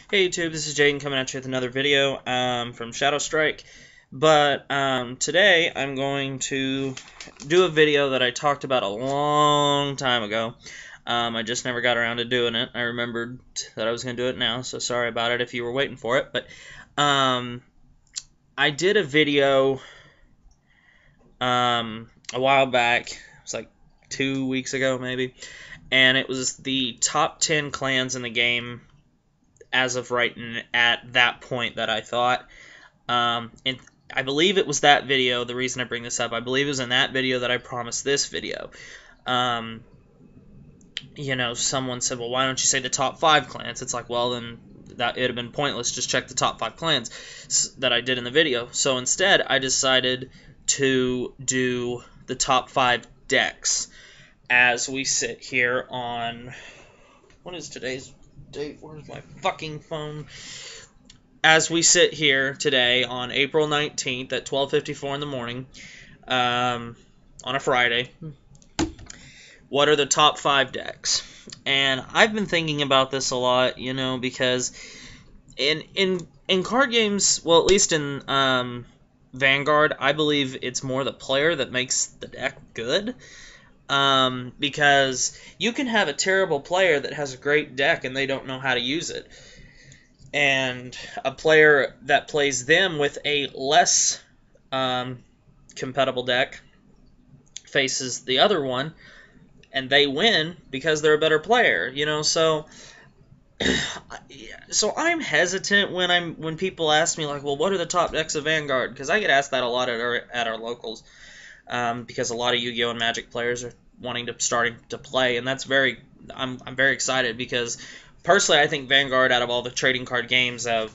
Hey YouTube, this is Jaden coming at you with another video from Shadow Strike. But today I'm going to do a video that I talked about a long time ago. I just never got around to doing it. I remembered that I was going to do it now, so sorry about it if you were waiting for it. But I did a video a while back. It was like 2 weeks ago maybe. And it was the top 10 clans in the game as of right at that point that I thought. And I believe it was that video, the reason I bring this up, I believe it was in that video that I promised this video. You know, someone said, well, why don't you say the top 5 clans? It's like, well, then that it'd have been pointless. Just check the top 5 clans that I did in the video. So instead, I decided to do the top 5 decks as we sit here on, what is today's date? Where's my fucking phone? As we sit here today on April 19th at 12:54 in the morning, on a Friday, what are the top 5 decks? And I've been thinking about this a lot, you know, because in card games, well, at least in Vanguard, I believe it's more the player that makes the deck good. Because you can have a terrible player that has a great deck and they don't know how to use it. And a player that plays them with a less compatible deck faces the other one and they win because they're a better player, you know. So I'm hesitant when people ask me, like, well, what are the top decks of Vanguard? Because I get asked that a lot at our locals. Because a lot of Yu-Gi-Oh! And Magic players are starting to play, and that's I'm very excited because personally I think Vanguard, out of all the trading card games of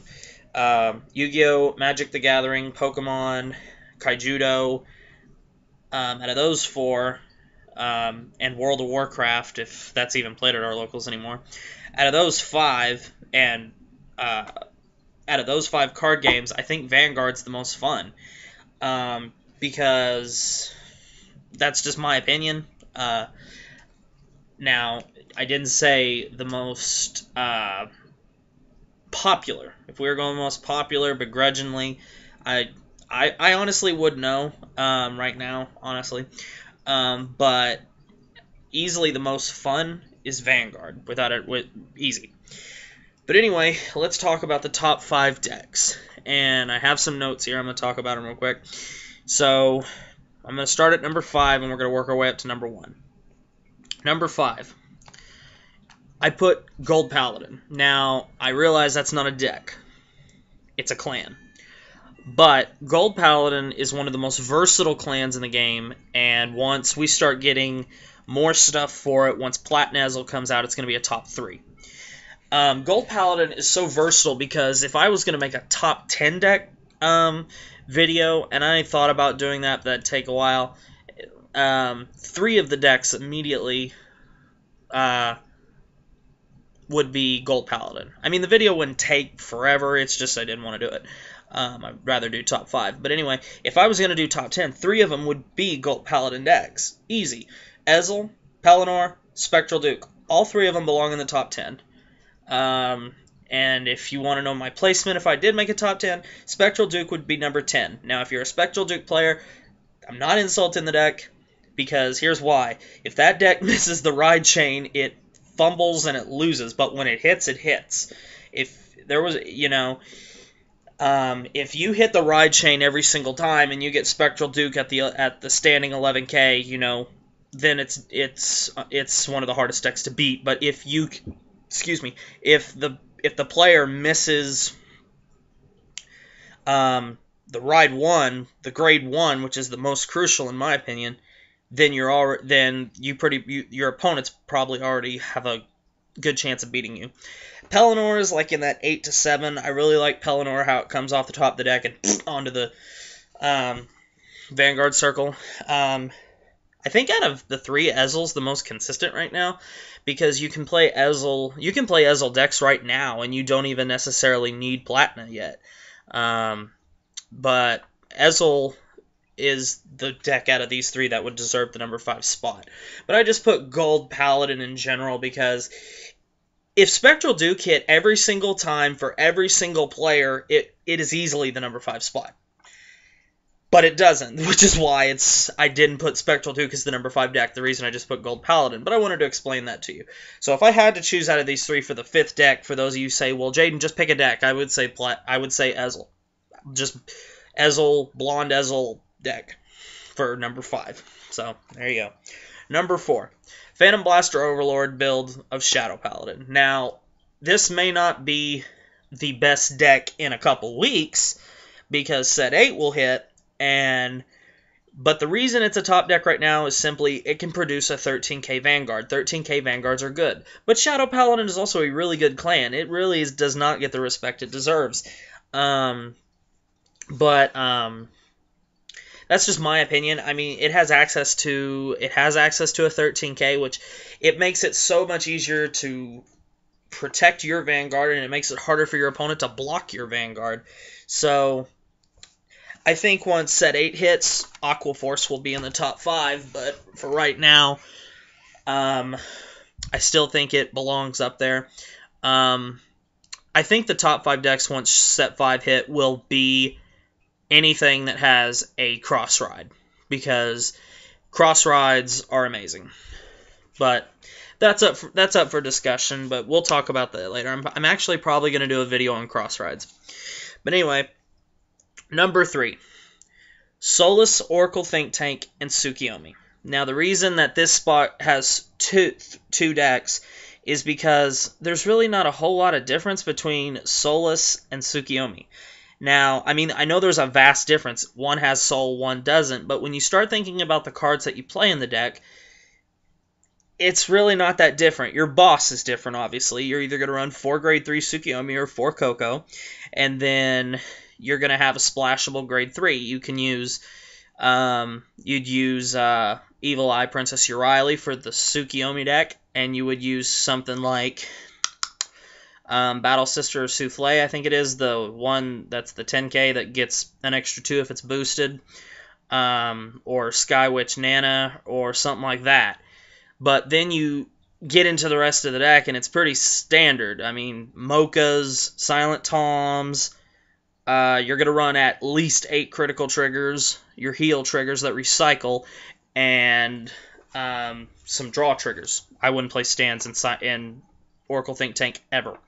Yu-Gi-Oh!, Magic the Gathering, Pokemon, Kaijudo, out of those 4, and World of Warcraft, if that's even played at our locals anymore, out of those 5 and out of those 5 card games, I think Vanguard's the most fun. Because that's just my opinion. Now, I didn't say the most popular. If we were going the most popular, begrudgingly, I honestly would know right now, honestly. But easily the most fun is Vanguard, easy. But anyway, let's talk about the top 5 decks. And I have some notes here. I'm going to talk about them real quick. So, I'm going to start at number 5, and we're going to work our way up to number 1. Number 5. I put Gold Paladin. Now, I realize that's not a deck. It's a clan. But Gold Paladin is one of the most versatile clans in the game, and once we start getting more stuff for it, once Platnazzle comes out, it's going to be a top 3. Gold Paladin is so versatile because if I was going to make a top 10 deck video, and I thought about doing that, but that'd take a while. 3 of the decks immediately would be Gold Paladin. I mean, the video wouldn't take forever, it's just I didn't want to do it. I'd rather do top 5. But anyway, if I was going to do top 10, 3 of them would be Gold Paladin decks. Easy. Ezel, Pelennor, Spectral Duke. All 3 of them belong in the top 10. And if you want to know my placement, if I did make a top 10, Spectral Duke would be number 10. Now, if you're a Spectral Duke player, I'm not insulting the deck, because here's why. If that deck misses the ride chain, it fumbles and it loses, but when it hits, it hits. If there was, you know, if you hit the ride chain every single time and you get Spectral Duke at the standing 11K, you know, then it's one of the hardest decks to beat. But if you, if the player misses the ride 1, the grade 1, which is the most crucial in my opinion, then your opponents probably already have a good chance of beating you. Pelennor is like in that 8 to 7. I really like Pelennor, how it comes off the top of the deck and onto the Vanguard circle. I think out of the 3, Ezel's the most consistent right now, because you can play Ezel decks right now, and you don't even necessarily need Platina yet. But Ezel is the deck out of these 3 that would deserve the number 5 spot. But I just put Gold Paladin in general because if Spectral Duke hit every single time for every single player, it is easily the number 5 spot. But it doesn't, which is why I didn't put Spectral Duke as the number 5 deck, the reason I just put Gold Paladin, but I wanted to explain that to you. So if I had to choose out of these 3 for the 5th deck, for those of you who say, well, Jaden, just pick a deck, I would say Ezel. Just Ezel, Blonde Ezel deck for number 5. So, there you go. Number 4, Phantom Blaster Overlord build of Shadow Paladin. Now, this may not be the best deck in a couple weeks, because set 8 will hit, but the reason it's a top deck right now is simply it can produce a 13k Vanguard. 13k Vanguards are good. But Shadow Paladin is also a really good clan. It really does not get the respect it deserves. That's just my opinion. I mean, it has access to a 13k, which it makes it so much easier to protect your Vanguard, and it makes it harder for your opponent to block your Vanguard. So I think once set 8 hits, Aqua Force will be in the top 5, but for right now, I still think it belongs up there. I think the top 5 decks once set 5 hit will be anything that has a cross ride, because cross rides are amazing. But that's up for discussion, but we'll talk about that later. I'm actually probably going to do a video on cross rides. But anyway, number 3, Solus, Oracle Think Tank, and Tsukiyomi. Now, the reason that this spot has two decks is because there's really not a whole lot of difference between Solus and Tsukiyomi. Now, I mean, I know there's a vast difference. One has soul, one doesn't, but when you start thinking about the cards that you play in the deck, it's really not that different. Your boss is different, obviously. You're either going to run 4 grade 3 Tsukiyomi or 4 Coco, and then you're going to have a splashable grade 3. You can use, you'd use Evil Eye Princess Euryale for the Tsukiyomi deck, and you would use something like Battle Sister Souffle, I think it is, the one that's the 10k that gets an extra 2 if it's boosted, or Sky Witch Nana, or something like that. But then you get into the rest of the deck, and it's pretty standard. I mean, Mochas, Silent Toms, you're going to run at least 8 critical triggers, your heal triggers that recycle, and some draw triggers. I wouldn't play stands in Oracle Think Tank ever.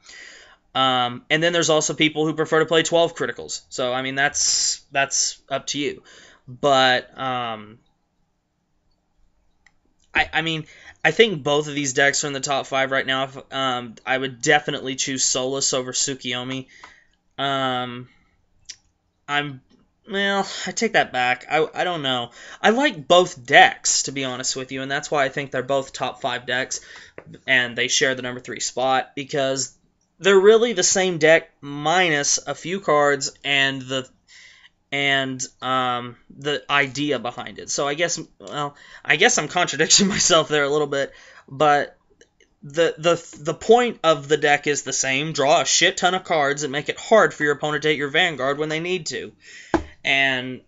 And then there's also people who prefer to play 12 criticals. So, I mean, that's up to you. But, I mean, I think both of these decks are in the top 5 right now. I would definitely choose Solus over Tsukiyomi. Well, I take that back. I don't know. I like both decks, to be honest with you, and that's why I think they're both top 5 decks, and they share the number 3 spot, because they're really the same deck minus a few cards and the idea behind it. So I guess I'm contradicting myself there a little bit, but the point of the deck is the same. Draw a shit ton of cards and make it hard for your opponent to hit your Vanguard when they need to. And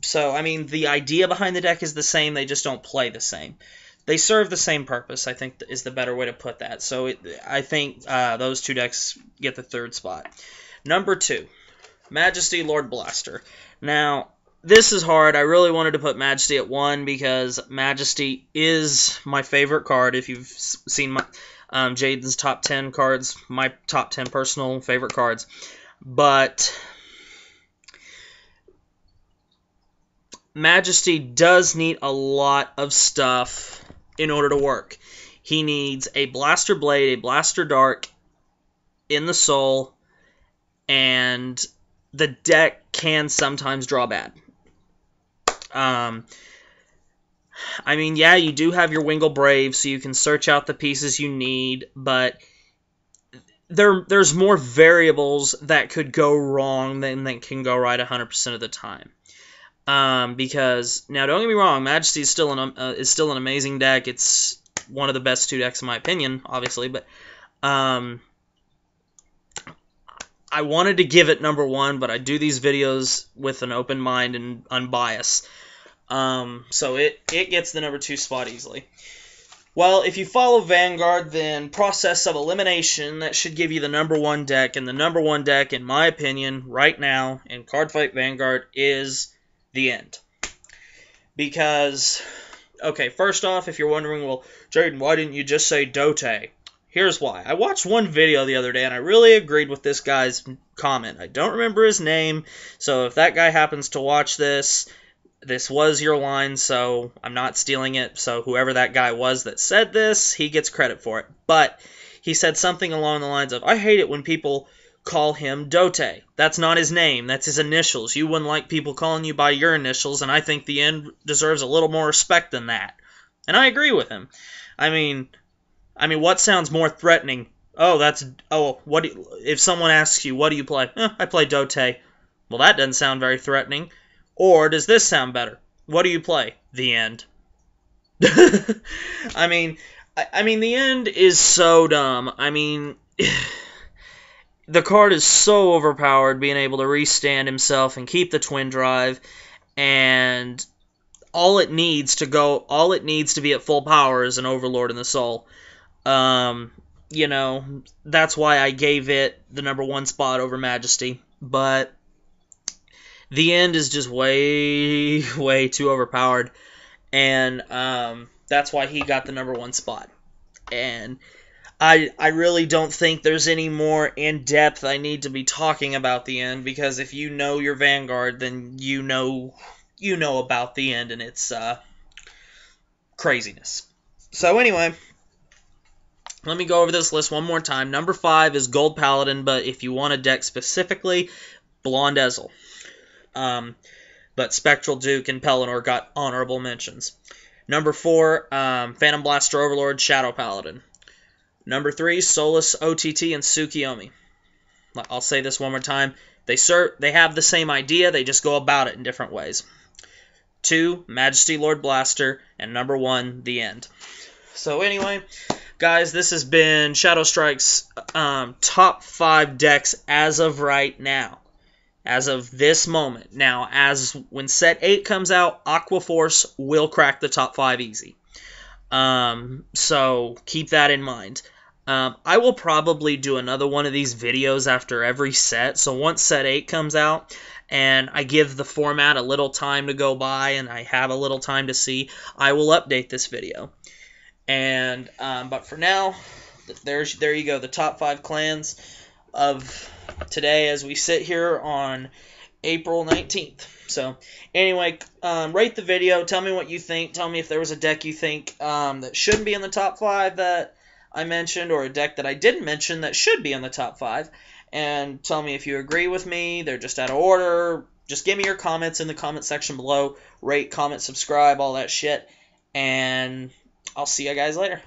so, I mean, the idea behind the deck is the same, they just don't play the same. They serve the same purpose, I think, is the better way to put that. So I think those 2 decks get the 3rd spot. Number 2, Majesty Lord Blaster. Now, this is hard. I really wanted to put Majesty at 1 because Majesty is my favorite card. If you've seen my Jaden's top 10 cards, my top 10 personal favorite cards. But Majesty does need a lot of stuff in order to work. He needs a Blaster Blade, a Blaster Dark in the Soul, and the deck can sometimes draw bad. I mean, yeah, you do have your Wingle Brave, so you can search out the pieces you need, but there's more variables that could go wrong than that can go right 100% of the time. Because, now don't get me wrong, Majesty is still an amazing deck. It's one of the best 2 decks in my opinion, obviously, but I wanted to give it number 1, but I do these videos with an open mind and unbiased. So it gets the number 2 spot easily. Well, if you follow Vanguard, then process of elimination, that should give you the number one deck. And the number one deck, in my opinion, right now, in Cardfight Vanguard, is the End. Because, okay, first off, if you're wondering, well, Jaden, why didn't you just say Dote? Here's why. I watched one video the other day, and I really agreed with this guy's comment. I don't remember his name, so if that guy happens to watch this, this was your line, so I'm not stealing it. So whoever that guy was that said this, he gets credit for it. But he said something along the lines of, I hate it when people call him Dote. That's not his name. That's his initials. You wouldn't like people calling you by your initials, and I think the End deserves a little more respect than that. And I agree with him. I mean, what sounds more threatening? If someone asks you, what do you play? I play Dote. Well, that doesn't sound very threatening. Or does this sound better? What do you play? The End. I mean, the End is so dumb. I mean, the card is so overpowered, being able to restand himself and keep the twin drive, and all it needs to be at full power is an Overlord in the Soul. You know, that's why I gave it the number one spot over Majesty. But the End is just way, way too overpowered. And that's why he got the number one spot. And I really don't think there's any more in-depth I need to be talking about the End. Because if you know your Vanguard, then you know about the End and its craziness. So anyway, let me go over this list one more time. Number 5 is Gold Paladin, but if you want a deck specifically, Blonde Ezel. But Spectral Duke and Pelennor got honorable mentions. Number 4, Phantom Blaster Overlord, Shadow Paladin. Number 3, Solus OTT and Tsukiyomi. I'll say this one more time. They have the same idea, they just go about it in different ways. 2, Majesty Lord Blaster, and number 1, The End. So anyway, guys, this has been Shadow Strike's top 5 decks as of right now. As of this moment. Now, when set 8 comes out, Aqua Force will crack the top 5 easy. So keep that in mind. I will probably do another one of these videos after every set. So once set 8 comes out, and I give the format a little time to go by, and I have a little time to see, I will update this video. And but for now, there you go, the top 5 clans of today as we sit here on April 19th. So anyway, rate the video, tell me what you think, tell me if there was a deck you think that shouldn't be in the top 5 that I mentioned, or a deck that I didn't mention that should be in the top 5, and tell me if you agree with me, they're just out of order. Just give me your comments in the comment section below, rate, comment, subscribe, all that shit, and I'll see you guys later.